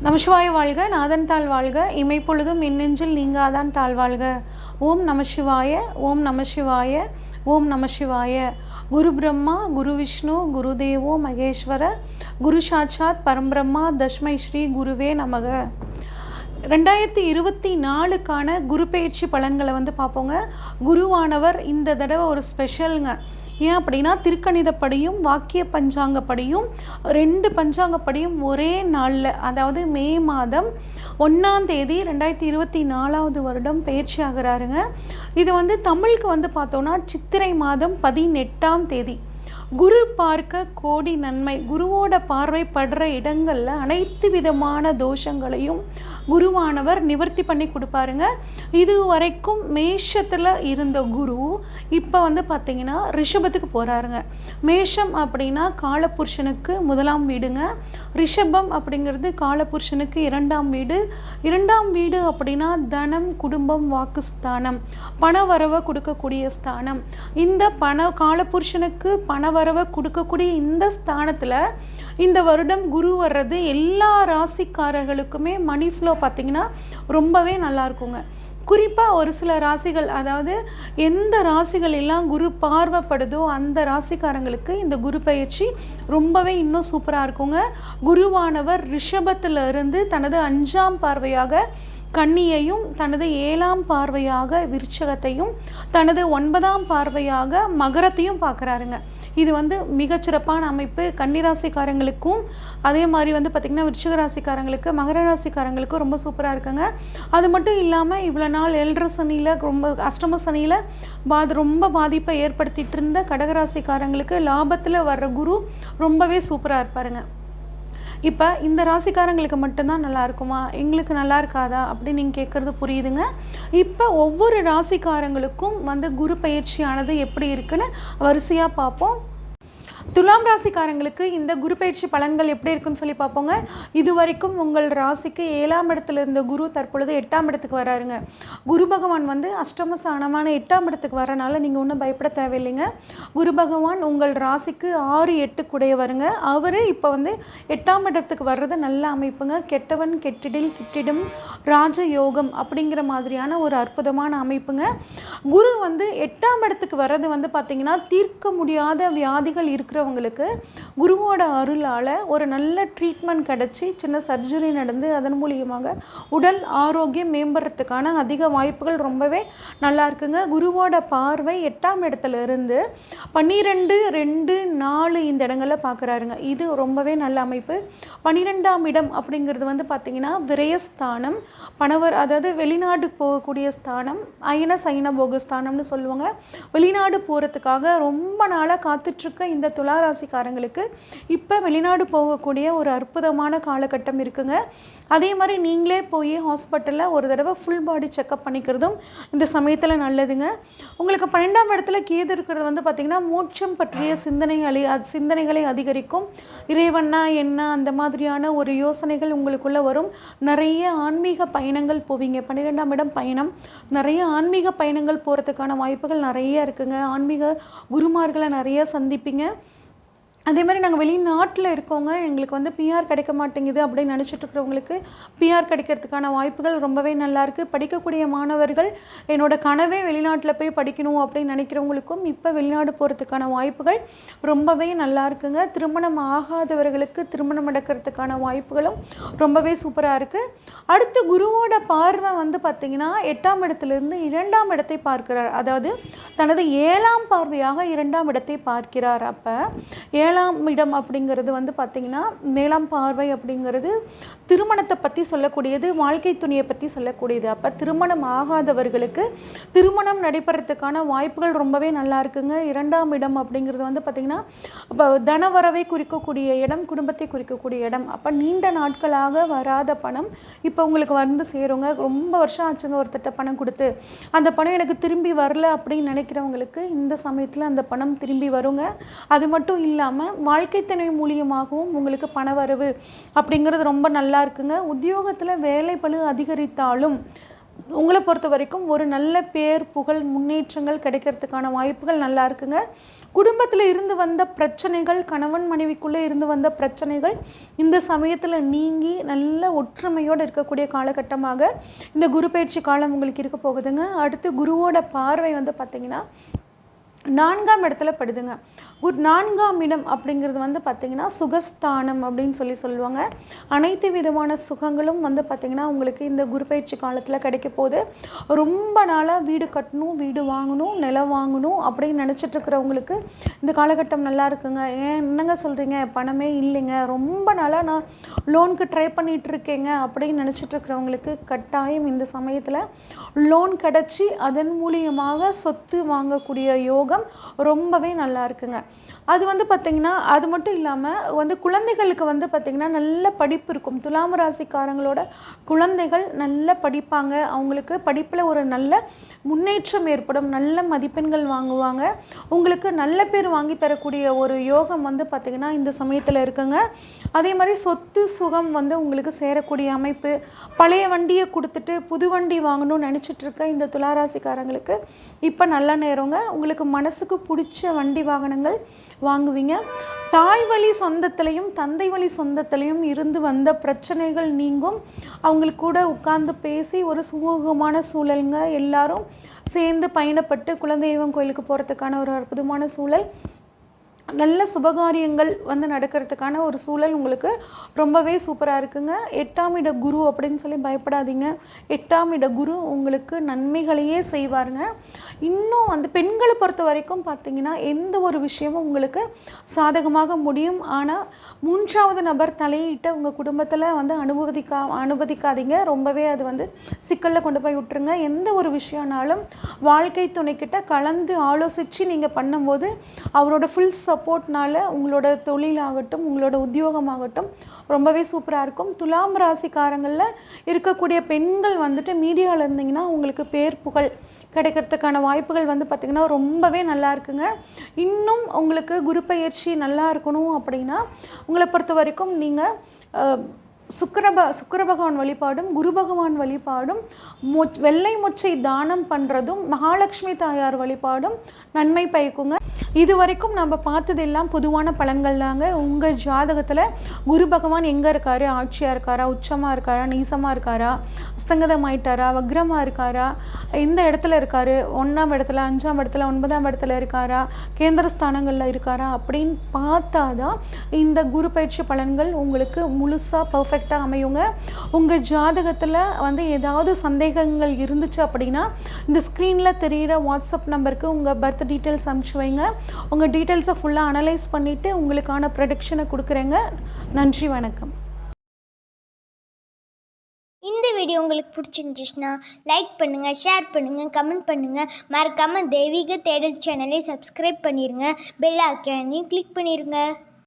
நமசிவாய வாழ்க, நாதன் தாழ் வாழ்க, இமைப்பொழுதும் மின்னெஞ்சில் நீங்காதான் தாழ்வாழ்க. ஓம் நம சிவாய, ஓம் நம சிவாய, ஓம் நம சிவாய. குரு பிரம்மா, குரு விஷ்ணு, குரு தேவோ மகேஸ்வர, குரு சாட்சாத் பரம்பிரம்மா, தஸ்மை ஸ்ரீ குருவே நமக. 2024க்கான குரு பயிற்சி பலன்களை பார்ப்போங்க. குருவானவர் இந்த தடவை ஒரு ஸ்பெஷலுங்க. ஏன் அப்படின்னா, திருக்கணிதப்படியும் வாக்கிய பஞ்சாங்கப்படியும் 2 பஞ்சாங்கப்படியும் ஒரே நாளில், அதாவது மே மாதம் 1ஆம் தேதி 2024 வருடம் பயிற்சி ஆகிறாருங்க. இது தமிழுக்கு பார்த்தோன்னா சித்திரை மாதம் 18ஆம் தேதி. குரு பார்க்க கோடி நன்மை. குருவோட பார்வை படுற இடங்களில் அனைத்து விதமான தோஷங்களையும் குருவானவர் நிவர்த்தி பண்ணி கொடுப்பாருங்க. இது வரைக்கும் மேஷத்தில் இருந்த குரு இப்போ பார்த்திங்கன்னா ரிஷபத்துக்கு போகிறாருங்க. மேஷம் அப்படின்னா காலபுருஷனுக்கு 1ஆம் வீடுங்க. ரிஷபம் அப்படிங்கிறது காலபுருஷனுக்கு 2ஆம் வீடு. 2ஆம் வீடு அப்படின்னா தனம், குடும்பம், வாக்குஸ்தானம், பணவரவை கொடுக்கக்கூடிய ஸ்தானம். இந்த காலபுருஷனுக்கு பணவரவை கொடுக்கக்கூடிய இந்த ஸ்தானத்தில் இந்த வருடம் குரு வர்றது எல்லா ராசிக்காரர்களுக்குமே மணி ஃப்ளோ பார்த்திங்கன்னா ரொம்பவே நல்லா இருக்குங்க. குறிப்பாக ஒரு சில ராசிகள், அதாவது எந்த ராசிகள் எல்லாம் குரு பார்வைப்படுதோ அந்த ராசிக்காரங்களுக்கு இந்த குரு பயிற்சி ரொம்பவே இன்னும் சூப்பராக இருக்குங்க. குருவானவர் ரிஷபத்தில் இருந்து தனது 5ஆம் பார்வையாக கன்னியையும், தனது 7ஆம் பார்வையாக விருச்சகத்தையும், தனது 9ஆம் பார்வையாக மகரத்தையும் பார்க்குறாருங்க. இது மிகச்சிறப்பான அமைப்பு. கன்னிராசிக்காரங்களுக்கும் அதே மாதிரி பார்த்திங்கன்னா விருச்சிக ராசிக்காரங்களுக்கு, மகர ராசிக்காரங்களுக்கும் ரொம்ப சூப்பராக இருக்குங்க. அது மட்டும் இல்லாமல் இவ்வளோ நாள் 7.5 சனியில், ரொம்ப அஷ்டம சனியில் ரொம்ப பாதிப்பை ஏற்படுத்திகிட்டு இருந்த கடகராசிக்காரங்களுக்கு லாபத்தில் வர்ற குரு ரொம்பவே சூப்பராக இருப்பாருங்க. இப்போ இந்த ராசிக்காரங்களுக்கு மட்டும்தான் நல்லா இருக்குமா, எங்களுக்கு நல்லா இருக்காதா அப்படின்னு நீங்கள் கேட்குறது புரியுதுங்க. இப்போ ஒவ்வொரு ராசிக்காரங்களுக்கும் குரு பயிற்சியானது எப்படி இருக்குன்னு வரிசையாக பார்ப்போம். துலாம் ராசிக்காரங்களுக்கு இந்த குரு பயிற்சி பலன்கள் எப்படி இருக்குன்னு சொல்லி பார்ப்போங்க. இது வரைக்கும் உங்கள் ராசிக்கு 7ஆம் இடத்துல இருந்த குரு தற்பொழுது 8ஆம் இடத்துக்கு வராருங்க. குரு பகவான் அஷ்டம ஸ்தானமான 8ஆம் இடத்துக்கு வரனால நீங்கள் ஒன்றும் பயப்பட தேவையில்லைங்க. குரு பகவான் உங்கள் ராசிக்கு 6, 8 கூடையவருங்க. அவர் இப்போ 8ஆம் இடத்துக்கு வர்றது நல்ல அமைப்புங்க. கெட்டவன் கெட்டிடில் கிட்டிடும் ராஜயோகம் அப்படிங்கிற மாதிரியான ஒரு அற்புதமான அமைப்புங்க. குரு 8ஆம் இடத்துக்கு வர்றது பார்த்திங்கன்னா தீர்க்க முடியாத வியாதிகள் இருக்கிறவங்களுக்கு குருவோட அருளால் ஒரு நல்ல ட்ரீட்மெண்ட் கிடச்சி சின்ன சர்ஜரி நடந்து அதன் மூலியமாக உடல் ஆரோக்கியம் மேம்படுறதுக்கான அதிக வாய்ப்புகள் ரொம்பவே நல்லா இருக்குங்க. குருவோட பார்வை 8ஆம் இடத்துல இருந்து 12, 2, 4 இந்த இடங்களில் பார்க்குறாருங்க. இது ரொம்பவே நல்ல அமைப்பு. 12ஆம் இடம் அப்படிங்கிறது பார்த்திங்கன்னா விரயஸ்தானம், பணவர், அதாவது வெளிநாடு போகக்கூடிய ஸ்தானம், அயன சைன போக ஸ்தானம்னு சொல்லுவாங்க. வெளிநாடு போகிறதுக்காக ரொம்ப நாளாக காத்துட்ருக்க இந்த துளாராசிக்காரங்களுக்கு இப்போ வெளிநாடு போகக்கூடிய ஒரு அற்புதமான காலகட்டம் இருக்குங்க. அதே மாதிரி நீங்களே போய் ஹாஸ்பிட்டலில் ஒரு தடவை ஃபுல் பாடி செக்கப் பண்ணிக்கிறதும் இந்த சமயத்தில் நல்லதுங்க. உங்களுக்கு 12ஆம் இடத்துல கேது இருக்கிறது பார்த்திங்கன்னா மோட்சம் பற்றிய சிந்தனைகளை அதிகரிக்கும். இறைவன்னா என்ன, அந்த மாதிரியான ஒரு யோசனைகள் உங்களுக்குள்ளே வரும். நிறைய ஆன்மீக பயணங்கள் போவீங்க. 12ஆம் இடம் பயணம், நிறைய ஆன்மீக பயணங்கள் போகிறதுக்கான வாய்ப்புகள் நிறைய இருக்குங்க. ஆன்மீக குருமார்களை நிறைய சந்திப்பீங்க. அதே மாதிரி நாங்கள் வெளிநாட்டில் இருக்கோங்க, எங்களுக்கு பிஆர் கிடைக்க மாட்டேங்குது அப்படின்னு நினச்சிட்டு இருக்கிறவங்களுக்கு பிஆர் கிடைக்கிறதுக்கான வாய்ப்புகள் ரொம்பவே நல்லாயிருக்கு. படிக்கக்கூடிய மாணவர்கள் என்னோட கனவே வெளிநாட்டில் போய் படிக்கணும் அப்படின்னு நினைக்கிறவங்களுக்கும் இப்போ வெளிநாடு போகிறதுக்கான வாய்ப்புகள் ரொம்பவே நல்லா இருக்குங்க. திருமணம் ஆகாதவர்களுக்கு திருமணம் நடக்கிறதுக்கான வாய்ப்புகளும் ரொம்பவே சூப்பராக இருக்குது. அடுத்து குருவோட பார்வை பார்த்திங்கன்னா 8ஆம் இடத்துலேருந்து 2ஆம் இடத்தை பார்க்கிறார். அதாவது தனது 7ஆம் பார்வையாக 2ஆம் இடத்தை பார்க்கிறார். அப்போ 7ஆம் இடம் அப்படிங்கிறது பார்த்திங்கன்னா, 7ஆம் பார்வை அப்படிங்கிறது திருமணத்தை பற்றி சொல்லக்கூடியது, வாழ்க்கை துணையை பற்றி சொல்லக்கூடியது. அப்போ திருமணம் ஆகாதவர்களுக்கு திருமணம் நடைபெறத்துக்கான வாய்ப்புகள் ரொம்பவே நல்லா இருக்குங்க. 2ஆம் இடம் அப்படிங்கிறது பார்த்திங்கன்னா இப்போ தனவரவை குறிக்கக்கூடிய இடம், குடும்பத்தை குறிக்கக்கூடிய இடம். அப்போ நீண்ட நாட்களாக வராத பணம் இப்போ உங்களுக்கு சேருங்க. ரொம்ப வருஷம் ஆச்சுங்க ஒருத்தட்ட பணம் கொடுத்து, அந்த பணம் எனக்கு திரும்பி வரல அப்படின்னு நினைக்கிறவங்களுக்கு இந்த சமயத்தில் அந்த பணம் திரும்பி வருங்க. அது மட்டும் இல்லாமல் வாழ்க்கை துணை மூலியமாகவும் உங்களுக்கு பணவரவு அப்படிங்கிறது ரொம்ப நல்லா இருக்குங்க. உத்தியோகத்தில் வேலை பளு அதிகரித்தாலும் உங்களை பொறுத்த வரைக்கும் ஒரு நல்ல பேர் புகழ் முன்னேற்றங்கள் கிடைக்கிறதுக்கான வாய்ப்புகள் நல்லா இருக்குங்க. குடும்பத்தில் இருந்து வந்த பிரச்சனைகள், கணவன் மனைவிக்குள்ளே இருந்து வந்த பிரச்சனைகள் இந்த சமயத்தில் நீங்கி நல்ல ஒற்றுமையோடு இருக்கக்கூடிய காலகட்டமாக இந்த குரு பயிற்சி காலம் உங்களுக்கு இருக்க போகுதுங்க. அடுத்து குருவோட பார்வை வந்து பார்த்திங்கன்னா 4ஆம் இடத்துல படுதுங்க. 4ஆம் இடம் அப்படிங்கிறது வந்து பார்த்திங்கன்னா சுகஸ்தானம் அப்படின்னு சொல்லுவாங்க. அனைத்து விதமான சுகங்களும் வந்து பார்த்திங்கன்னா உங்களுக்கு இந்த குரு பயிற்சி காலத்தில் கிடைக்க போகுது. ரொம்ப நாளாக வீடு கட்டணும், வீடு வாங்கணும், நிலம் வாங்கணும் அப்படின்னு நினச்சிட்ருக்கிறவங்களுக்கு இந்த காலகட்டம் நல்லா இருக்குங்க. என்னங்க சொல்கிறீங்க, பணமே இல்லைங்க, ரொம்ப நாளாக நான் லோனுக்கு ட்ரை பண்ணிகிட்டு இருக்கேங்க அப்படின்னு நினச்சிட்ருக்கிறவங்களுக்கு கட்டாயம் இந்த சமயத்தில் லோன் கிடச்சி அதன் மூலியமாக சொத்து வாங்கக்கூடிய யோகம் ரொம்பவே நல்லா இருக்குங்க. அது வந்து பார்த்திங்கன்னா அது மட்டும் இல்லாமல் வந்து குழந்தைகளுக்கு வந்து பார்த்திங்கன்னா நல்ல படிப்பு இருக்கும். துலாம் ராசிக்காரங்களோட குழந்தைகள் நல்ல படிப்பாங்க. அவங்களுக்கு படிப்பில் ஒரு நல்ல முன்னேற்றம் ஏற்படும், நல்ல மதிப்பெண்கள் வாங்குவாங்க. உங்களுக்கு நல்ல பேர் வாங்கி தரக்கூடிய ஒரு யோகம் வந்து பார்த்திங்கன்னா இந்த சமயத்தில் இருக்குங்க. அதே மாதிரி சொத்து சுகம் வந்து உங்களுக்கு சேரக்கூடிய அமைப்பு. பழைய வண்டியை கொடுத்துட்டு புது வண்டி வாங்கணும்னு நினச்சிட்ருக்க இந்த துளாராசிக்காரங்களுக்கு இப்போ நல்ல நேரங்க. உங்களுக்கு மனசுக்கு பிடிச்ச வண்டி வாகனங்கள் வாங்குவீங்க. தாய் வழி சொந்தத்திலையும் தந்தை வழி சொந்தத்திலையும் இருந்து வந்த பிரச்சனைகள் நீங்கும். அவங்களுக்கு கூட உட்கார்ந்து பேசி ஒரு சுமூகமான சூழலுங்க. எல்லாரும் சேர்ந்து பயணப்பட்டு குலதெய்வம் கோயிலுக்கு போகிறதுக்கான ஒரு அற்புதமான சூழல், நல்ல சுபகாரியங்கள் வந்து நடக்கிறதுக்கான ஒரு சூழல் உங்களுக்கு ரொம்பவே சூப்பராக இருக்குங்க. 8ஆம் இட குரு அப்படின்னு சொல்லி பயப்படாதீங்க. 8ஆம் இட குரு உங்களுக்கு நன்மைகளையே செய்வாருங்க. இன்னும் வந்து பெண்களை பொறுத்த வரைக்கும் பார்த்திங்கன்னா எந்த ஒரு விஷயமும் உங்களுக்கு சாதகமாக முடியும். ஆனால் 3வது நபர் தலையிட்ட உங்கள் குடும்பத்தில் வந்து அனுமதிக்காதீங்க. ரொம்பவே அது வந்து சிக்கலில் கொண்டு போய் விட்டுருங்க. எந்த ஒரு விஷயம்னாலும் வாழ்க்கை துணைக்கிட்ட கலந்து ஆலோசித்து நீங்கள் பண்ணும்போது அவரோட ஃபுல் சப்போர்ட்னால உங்களோட தொழிலாகட்டும் உங்களோட உத்தியோகமாகட்டும் ரொம்பவே சூப்பராக இருக்கும். துலாம் ராசிக்காரங்களில் இருக்கக்கூடிய பெண்கள் வந்துட்டு மீடியாவில் இருந்தீங்கன்னா உங்களுக்கு பேர் புகழ் கிடைக்கிறதுக்கான வாய்ப்புகள் வந்து பார்த்திங்கன்னா ரொம்பவே நல்லா இருக்குங்க. இன்னும் உங்களுக்கு குரு பயிற்சி நல்லா இருக்கணும் அப்படின்னா உங்களை பொறுத்த வரைக்கும் நீங்கள் சுக்கிர பகவான் வழிபாடும் குரு பகவான் வழிபாடும் வெள்ளை மொச்சை தானம் பண்ணுறதும் மகாலட்சுமி தாயார் வழிபாடும் நன்மை பயக்குங்க. இது வரைக்கும் நம்ம பார்த்ததெல்லாம் பொதுவான பலன்கள் தாங்க. உங்கள் ஜாதகத்தில் குரு பகவான் எங்கே இருக்காரு, ஆட்சியாக இருக்காரா, உச்சமாக இருக்காரா, நீசமாக இருக்காரா, அஸ்தங்கதமாயிட்டாரா, வக்ரமாக இருக்காரா, எந்த இடத்துல இருக்காரு, 1ஆம் இடத்துல 5ஆம் இடத்துல 9ஆம் இடத்துல இருக்காரா, கேந்திர ஸ்தானங்களில் இருக்காரா அப்படின்னு பார்த்தா தான் இந்த குரு பயிற்சி பலன்கள் உங்களுக்கு முழுசாக பர்ஃபெக்டாக அமையுங்க. உங்கள் ஜாதகத்தில் வந்து ஏதாவது சந்தேகங்கள் இருந்துச்சு அப்படின்னா இந்த ஸ்க்ரீனில் தெரிகிற வாட்ஸ்அப் நம்பருக்கு உங்கள் பர்த் டீட்டெயில்ஸ் அனுப்பிச்சு வைங்க. உங்கள் டீட்டெயில்ஸை ஃபுல்லாக அனலைஸ் பண்ணிவிட்டு உங்களுக்கான ப்ரெடிக்ஷனை கொடுக்குறேங்க. நன்றி, வணக்கம். இந்த வீடியோ உங்களுக்கு பிடிச்சிருந்துச்சுன்னா லைக் பண்ணுங்கள், ஷேர் பண்ணுங்கள், கமெண்ட் பண்ணுங்கள். மறக்காமல் தெய்வீக தேடல் சேனலை சப்ஸ்கிரைப் பண்ணிடுங்க. பெல் ஐக்கானையும் கிளிக் பண்ணிடுங்க.